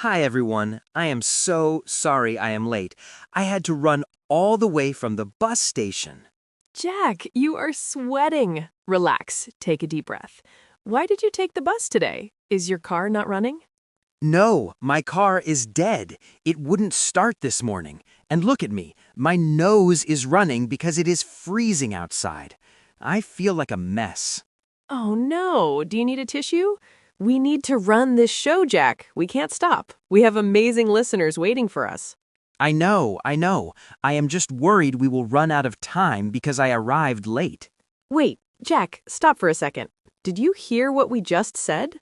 Hi everyone, I am so sorry I am late. I had to run all the way from the bus station. Jack, you are sweating. Relax, take a deep breath. Why did you take the bus today? Is your car not running? No, my car is dead. It wouldn't start this morning. And look at me, my nose is running because it is freezing outside. I feel like a mess. Oh no, do you need a tissue? We need to run this show, Jack. We can't stop. We have amazing listeners waiting for us. I know. I am just worried we will run out of time because I arrived late. Wait, Jack, stop for a second. Did you hear what we just said?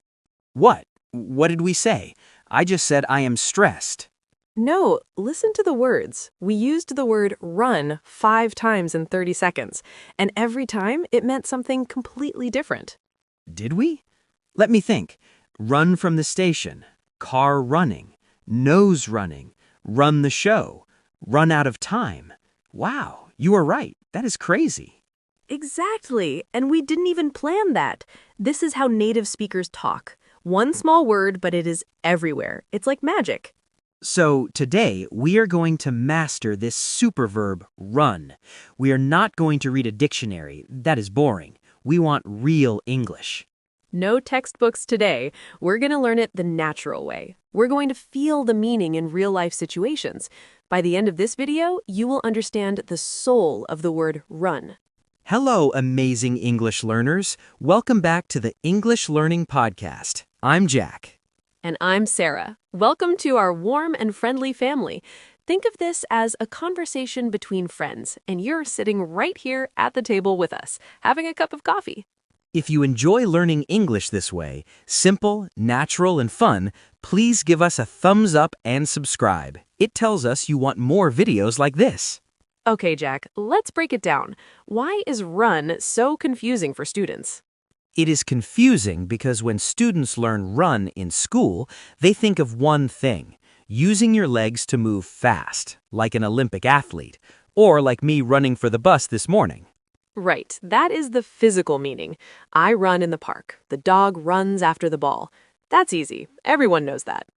What? What did we say? I just said I am stressed. No, listen to the words. We used the word run 5 times in 30 seconds, and every time it meant something completely different. Did we? Let me think. Run from the station, car running, nose running, run the show, run out of time. Wow, you are right. That is crazy. Exactly, and we didn't even plan that. This is how native speakers talk. One small word, but it is everywhere. It's like magic. So today we are going to master this superverb run. We are not going to read a dictionary. That is boring. We want real English. No textbooks today. We're going to learn it the natural way. We're going to feel the meaning in real-life situations. By the end of this video, you will understand the soul of the word run. Hello, amazing English learners. Welcome back to the English Learning Podcast. I'm Jack. And I'm Sara. Welcome to our warm and friendly family. Think of this as a conversation between friends, and you're sitting right here at the table with us, having a cup of coffee. If you enjoy learning English this way, simple, natural, and fun, please give us a thumbs up and subscribe. It tells us you want more videos like this. Okay, Jack, let's break it down. Why is run so confusing for students? It is confusing because when students learn run in school, they think of one thing, using your legs to move fast, like an Olympic athlete, or like me running for the bus this morning. Right, that is the physical meaning. I run in the park. The dog runs after the ball. That's easy. Everyone knows that.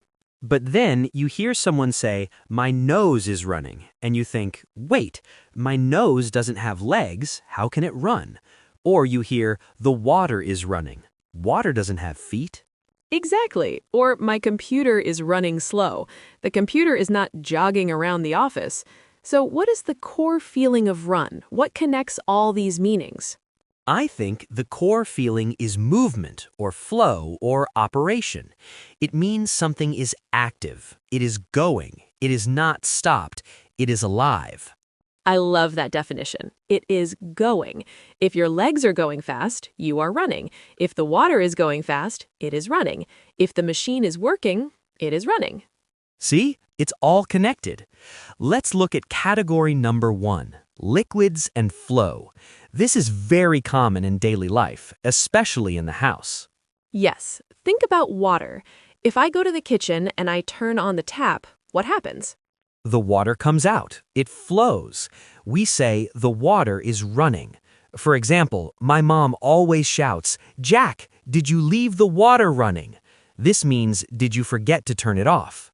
But then you hear someone say, my nose is running, and you think, wait, my nose doesn't have legs, how can it run? Or you hear, the water is running. Water doesn't have feet. Exactly. Or my computer is running slow. The computer is not jogging around the office. So what is the core feeling of run? What connects all these meanings? I think the core feeling is movement or flow or operation. It means something is active, it is going, it is not stopped, it is alive. I love that definition. It is going. If your legs are going fast, you are running. If the water is going fast, it is running. If the machine is working, it is running. See? It's all connected. Let's look at category number 1, liquids and flow. This is very common in daily life, especially in the house. Yes, think about water. If I go to the kitchen and I turn on the tap, what happens? The water comes out. It flows. We say the water is running. For example, my mom always shouts, "Jack, did you leave the water running?" This means, did you forget to turn it off?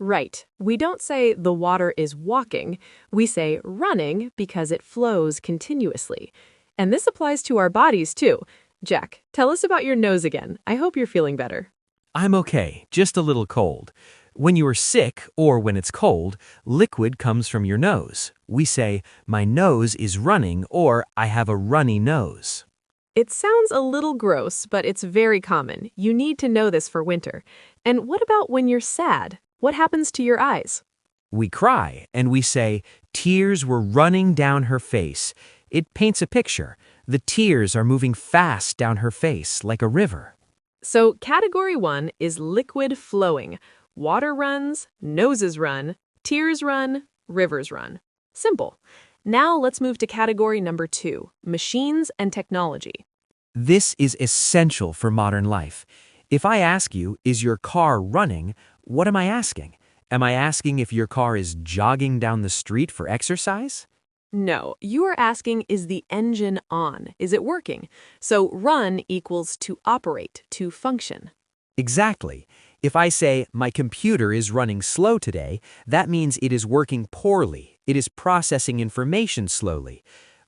Right. We don't say the water is walking. We say running because it flows continuously. And this applies to our bodies too. Jack, tell us about your nose again. I hope you're feeling better. I'm okay, just a little cold. When you are sick or when it's cold, liquid comes from your nose. We say, my nose is running or I have a runny nose. It sounds a little gross, but it's very common. You need to know this for winter. And what about when you're sad? What happens to your eyes? We cry and we say, tears were running down her face. It paints a picture. The tears are moving fast down her face like a river. So category 1 is liquid flowing. Water runs, noses run, tears run, rivers run. Simple. Now let's move to category number 2, machines and technology. This is essential for modern life. If I ask you, is your car running? What am I asking? Am I asking if your car is jogging down the street for exercise? No, you are asking, is the engine on? Is it working? So run equals to operate, to function. Exactly. If I say, my computer is running slow today, that means it is working poorly. It is processing information slowly.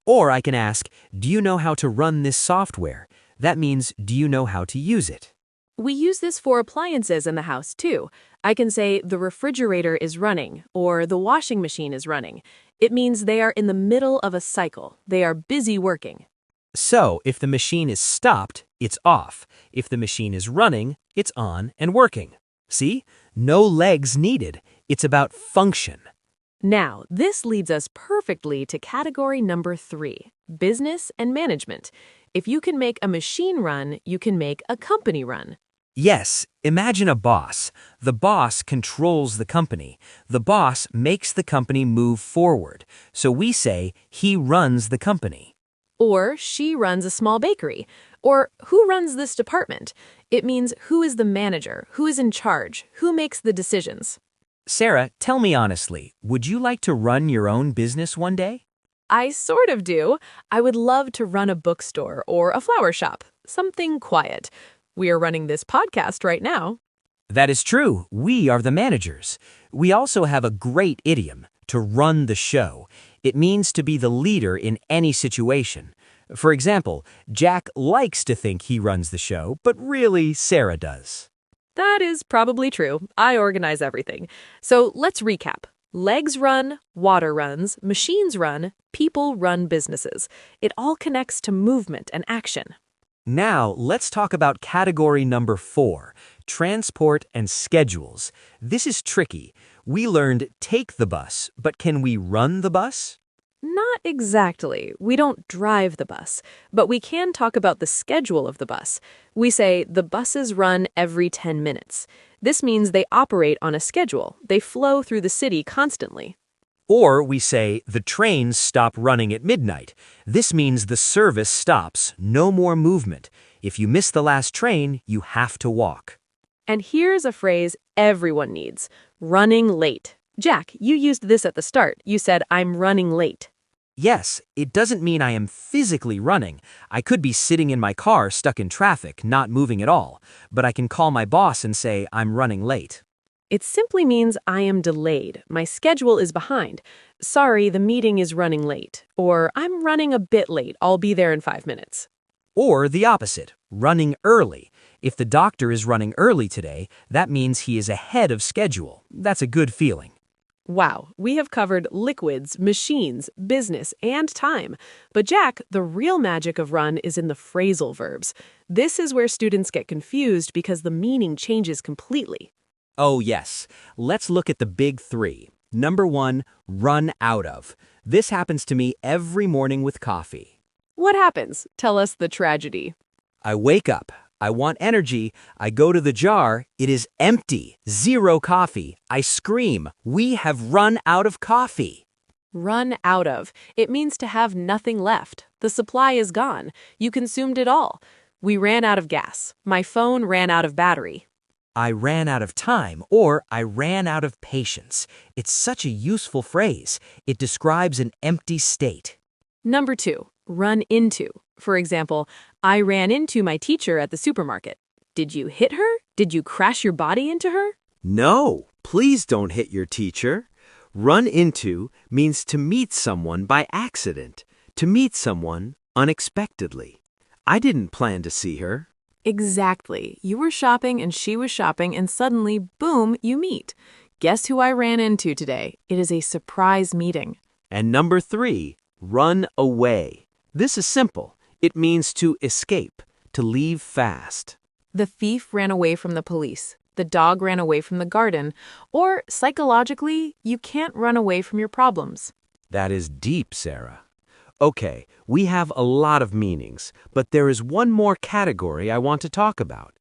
Or I can ask, do you know how to run this software? That means, do you know how to use it? We use this for appliances in the house, too. I can say, the refrigerator is running, or the washing machine is running. It means they are in the middle of a cycle. They are busy working. So, if the machine is stopped, it's off. If the machine is running, it's on and working. See? No legs needed. It's about function. Now, this leads us perfectly to category number 3, business and management. If you can make a machine run, you can make a company run. Yes, imagine a boss. The boss controls the company. The boss makes the company move forward. So we say, he runs the company. Or she runs a small bakery. Or who runs this department? It means who is the manager, who is in charge, who makes the decisions. Sarah, tell me honestly, would you like to run your own business one day? I sort of do. I would love to run a bookstore or a flower shop, something quiet. We are running this podcast right now. That is true. We are the managers. We also have a great idiom, to run the show. It means to be the leader in any situation. For example, Jack likes to think he runs the show, but really Sarah does. That is probably true. I organize everything. So let's recap. Legs run, water runs, machines run, people run businesses. It all connects to movement and action. Now, let's talk about category number 4, transport and schedules. This is tricky. We learned take the bus, but can we run the bus? Not exactly. We don't drive the bus, but we can talk about the schedule of the bus. We say the buses run every 10 minutes. This means they operate on a schedule. They flow through the city constantly. Or we say the trains stop running at midnight. This means the service stops, no more movement. If you miss the last train, you have to walk. And here's a phrase everyone needs, running late. Jack, you used this at the start. You said, I'm running late. Yes, it doesn't mean I am physically running. I could be sitting in my car stuck in traffic, not moving at all. But I can call my boss and say I'm running late. It simply means I am delayed. My schedule is behind. Sorry, the meeting is running late. Or I'm running a bit late. I'll be there in 5 minutes. Or the opposite, running early. If the doctor is running early today, that means he is ahead of schedule. That's a good feeling. Wow, we have covered liquids, machines, business, and time. But Jack, the real magic of run is in the phrasal verbs. This is where students get confused because the meaning changes completely. Oh yes, let's look at the big 3. Number 1, run out of. This happens to me every morning with coffee. What happens? Tell us the tragedy. I wake up. I want energy. I go to the jar. It is empty. 0 coffee. I scream. We have run out of coffee. Run out of. It means to have nothing left. The supply is gone. You consumed it all. We ran out of gas. My phone ran out of battery. I ran out of time, or I ran out of patience. It's such a useful phrase. It describes an empty state. Number 2, run into. For example, I ran into my teacher at the supermarket. Did you hit her? Did you crash your body into her? No, please don't hit your teacher. Run into means to meet someone by accident, to meet someone unexpectedly. I didn't plan to see her. Exactly. You were shopping and she was shopping and suddenly, boom, you meet. Guess who I ran into today? It is a surprise meeting. And number 3, run away. This is simple. It means to escape, to leave fast. The thief ran away from the police. The dog ran away from the garden. Or, psychologically, you can't run away from your problems. That is deep, Sarah. Okay, we have a lot of meanings, but there is one more category I want to talk about.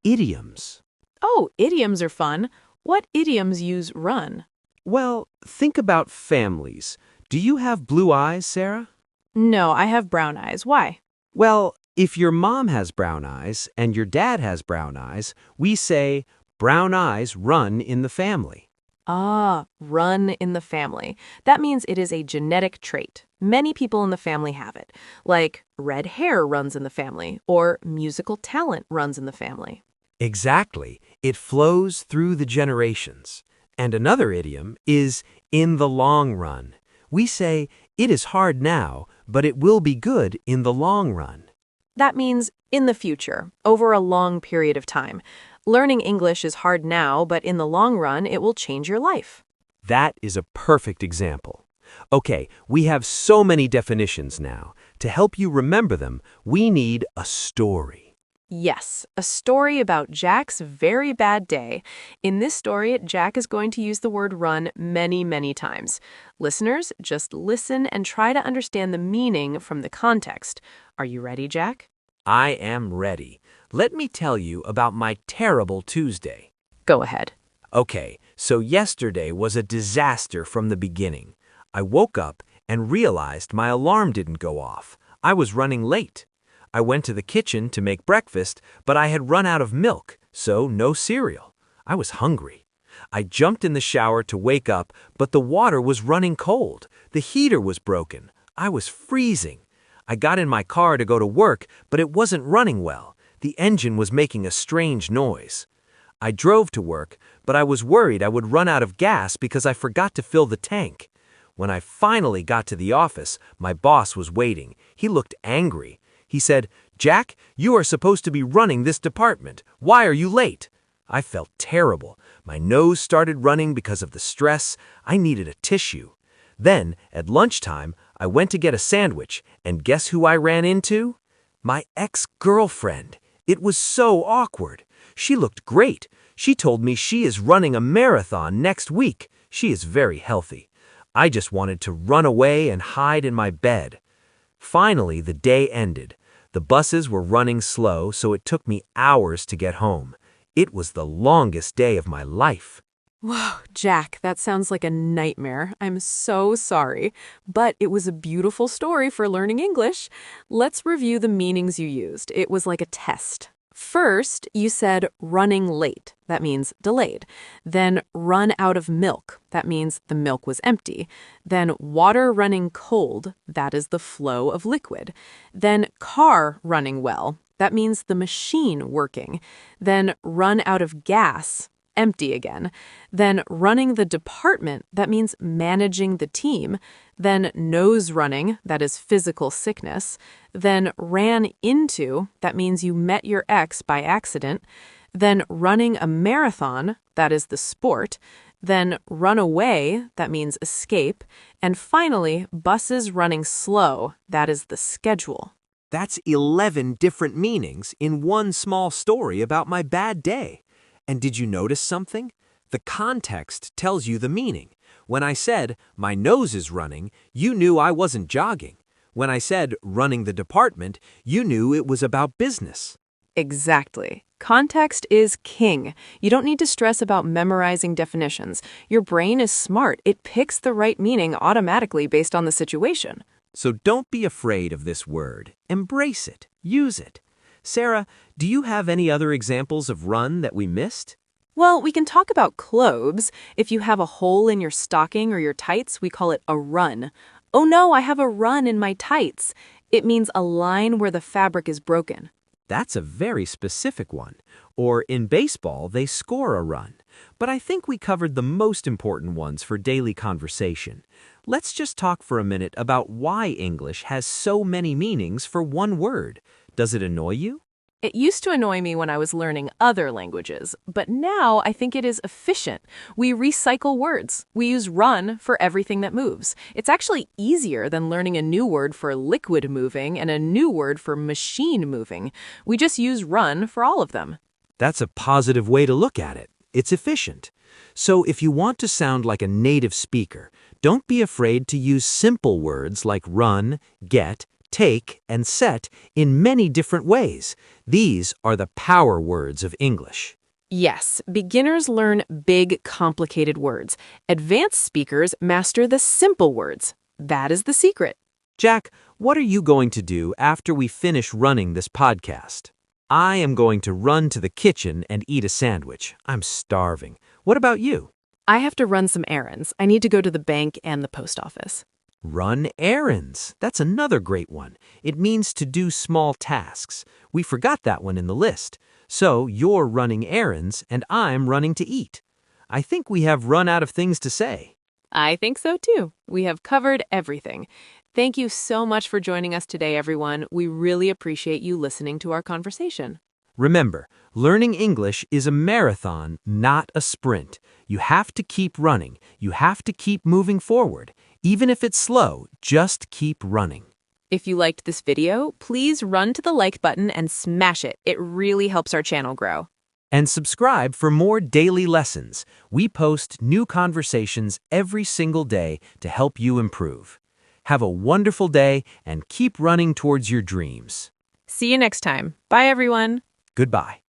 Idioms. Oh, idioms are fun. What idioms use run? Well, think about families. Do you have blue eyes, Sarah? No, I have brown eyes. Why? Well, if your mom has brown eyes and your dad has brown eyes, we say, brown eyes run in the family. Ah, run in the family. That means it is a genetic trait. Many people in the family have it. Like red hair runs in the family, or musical talent runs in the family. Exactly. It flows through the generations. And another idiom is in the long run. We say, it is hard now, but it will be good in the long run. That means in the future, over a long period of time. Learning English is hard now, but in the long run, it will change your life. That is a perfect example. Okay, we have so many definitions now. To help you remember them, we need a story. Yes, a story about Jack's very bad day. In this story, Jack is going to use the word run many, many times. Listeners, just listen and try to understand the meaning from the context. Are you ready, Jack? I am ready. Let me tell you about my terrible Tuesday. Go ahead. Okay, so yesterday was a disaster from the beginning. I woke up and realized my alarm didn't go off. I was running late. I went to the kitchen to make breakfast, but I had run out of milk, so no cereal. I was hungry. I jumped in the shower to wake up, but the water was running cold. The heater was broken. I was freezing. I got in my car to go to work, but it wasn't running well. The engine was making a strange noise. I drove to work, but I was worried I would run out of gas because I forgot to fill the tank. When I finally got to the office, my boss was waiting. He looked angry. He said, "Jack, you are supposed to be running this department. Why are you late?" I felt terrible. My nose started running because of the stress. I needed a tissue. Then, at lunchtime, I went to get a sandwich, and guess who I ran into? My ex-girlfriend. It was so awkward. She looked great. She told me she is running a marathon next week. She is very healthy. I just wanted to run away and hide in my bed. Finally, the day ended. The buses were running slow, so it took me hours to get home. It was the longest day of my life. Whoa, Jack, that sounds like a nightmare. I'm so sorry. But it was a beautiful story for learning English. Let's review the meanings you used. It was like a test. First, you said running late. That means delayed. Then run out of milk. That means the milk was empty. Then water running cold. That is the flow of liquid. Then car running well. That means the machine working. Then run out of gas. Empty again. Then running the department, that means managing the team. Then nose running, that is physical sickness. Then ran into, that means you met your ex by accident. Then running a marathon, that is the sport. Then run away, that means escape. And finally, buses running slow, that is the schedule. That's 11 different meanings in one small story about my bad day. And did you notice something? The context tells you the meaning. When I said, my nose is running, you knew I wasn't jogging. When I said, running the department, you knew it was about business. Exactly. Context is king. You don't need to stress about memorizing definitions. Your brain is smart. It picks the right meaning automatically based on the situation. So don't be afraid of this word. Embrace it. Use it. Sara, do you have any other examples of run that we missed? Well, we can talk about clothes. If you have a hole in your stocking or your tights, we call it a run. Oh no, I have a run in my tights. It means a line where the fabric is broken. That's a very specific one. Or in baseball, they score a run. But I think we covered the most important ones for daily conversation. Let's just talk for a minute about why English has so many meanings for one word. Does it annoy you? It used to annoy me when I was learning other languages, but now I think it is efficient. We recycle words. We use run for everything that moves. It's actually easier than learning a new word for liquid moving and a new word for machine moving. We just use run for all of them. That's a positive way to look at it. It's efficient. So if you want to sound like a native speaker, don't be afraid to use simple words like run, get, take, and set in many different ways. These are the power words of English. Yes, beginners learn big, complicated words. Advanced speakers master the simple words. That is the secret. Jack, what are you going to do after we finish running this podcast? I am going to run to the kitchen and eat a sandwich. I'm starving. What about you? I have to run some errands. I need to go to the bank and the post office. Run errands. That's another great one. It means to do small tasks. We forgot that one in the list. So you're running errands and I'm running to eat. I think we have run out of things to say. I think so too. We have covered everything. Thank you so much for joining us today, everyone. We really appreciate you listening to our conversation. Remember, learning English is a marathon, not a sprint. You have to keep running. You have to keep moving forward. Even if it's slow, just keep running. If you liked this video, please run to the like button and smash it. It really helps our channel grow. And subscribe for more daily lessons. We post new conversations every single day to help you improve. Have a wonderful day and keep running towards your dreams. See you next time. Bye, everyone. Goodbye.